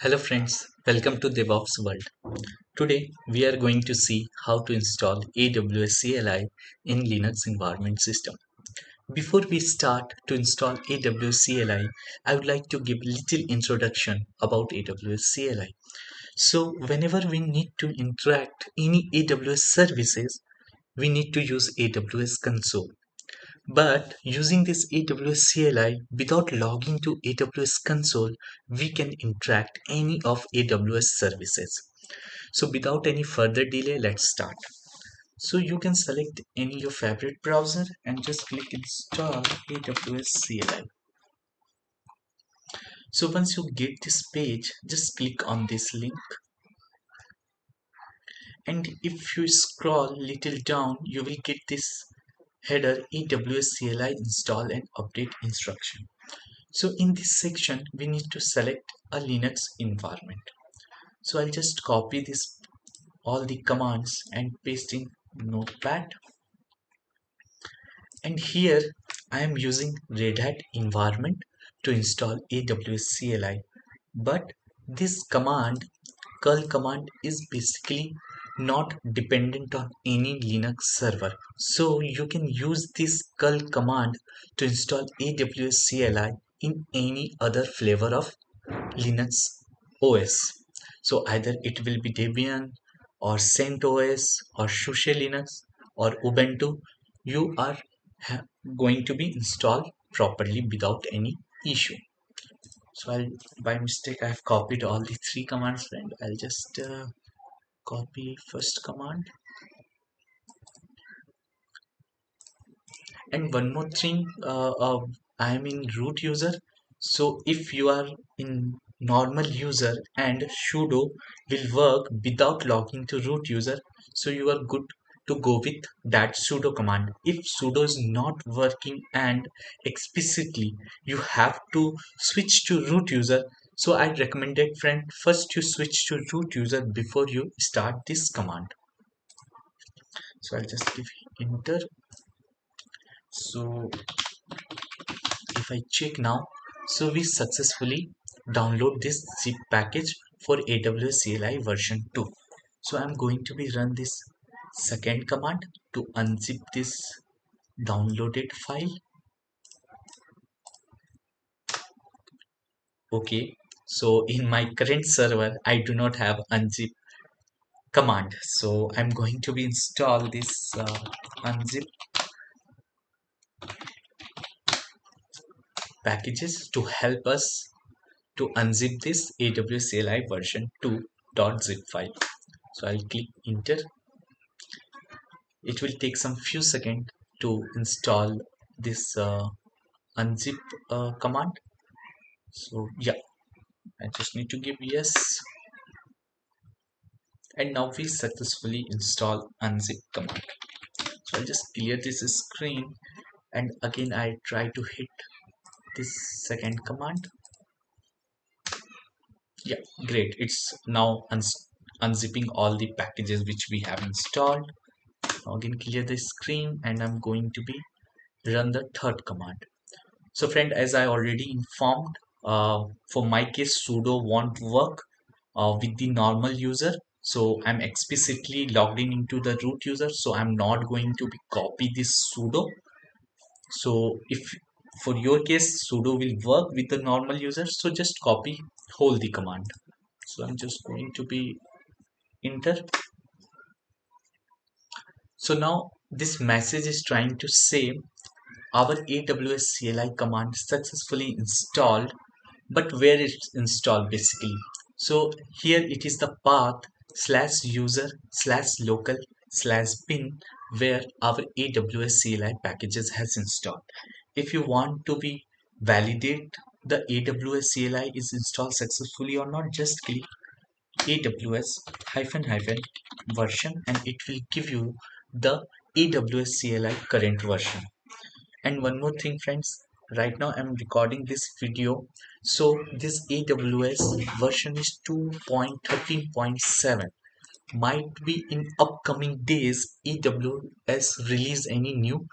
Hello friends, welcome to DevOps world. Today we are going to see how to install AWS CLI in Linux environment system. Before we start to install AWS CLI, I would like to give little introduction about AWS CLI. So whenever we need to interact any AWS services, we need to use AWS console. But using this AWS CLI without logging to AWS console, we can interact any of AWS services. So without any further delay, let's start. So you can select any your favorite browser and just click install AWS CLI. So once you get this page, just click on this link, and if you scroll little down, you will get this header AWS CLI install and update instruction. So in this section, we need to select a Linux environment. So I'll just copy this all the commands and paste in Notepad. And here I am using Red Hat environment to install AWS CLI. But this command, curl command, is basically not dependent on any Linux server. So you can use this curl command to install AWS CLI in any other flavor of Linux OS. So either it will be Debian or CentOS or SUSE Linux or Ubuntu. You are going to be installed properly without any issue. So I'll, by mistake, I've copied all the three commands, and I'll just copy first command. And one more thing, I am in root user. So if you are in normal user and sudo will work without logging to root user, so you are good to go with that sudo command. If sudo is not working and explicitly you have to switch to root user, so I recommended friend first you switch to root user before you start this command. So I'll just give enter. So if I check now, so we successfully download this zip package for AWS CLI version 2. So I'm going to be run this second command to unzip this downloaded file. Okay, so in my current server I do not have unzip command, so I'm going to be install this unzip packages to help us to unzip this AWS CLI version 2.zip file. So I'll click enter. It will take some few seconds to install this unzip command. So yeah, I just need to give yes, and now we successfully install unzip command. So I'll just clear this screen, and again I try to hit this second command. Yeah, great, it's now unzipping all the packages which we have installed. Now again clear the screen, and I'm going to be run the third command. So friend, as I already informed, for my case sudo won't work with the normal user. So I'm explicitly logged in into the root user, so I'm not going to be copy this sudo. So if for your case sudo will work with the normal user, so just copy hold the command. So I'm just going to be enter. So now this message is trying to say our AWS CLI command successfully installed, but where it's installed basically. So here it is the path /user/local/bin where our AWS CLI packages has installed. If you want to be validate the AWS CLI is installed successfully or not, just click AWS hyphen hyphen version, and it will give you the AWS CLI current version. And one more thing friends, right now I'm recording this video, so this AWS version is 2.13.7. Might be in upcoming days AWS release any new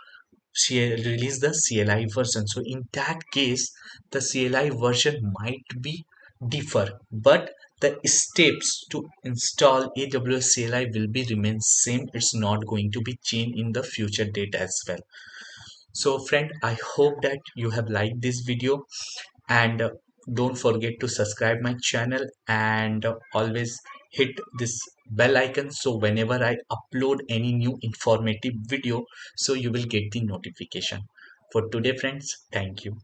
release the CLI version. So in that case the CLI version might be differ, but the steps to install AWS CLI will be remain same. It's not going to be changed in the future date as well. So friend, I hope that you have liked this video, and don't forget to subscribe my channel, and always hit this bell icon, so whenever I upload any new informative video, so you will get the notification. For today friends, thank you.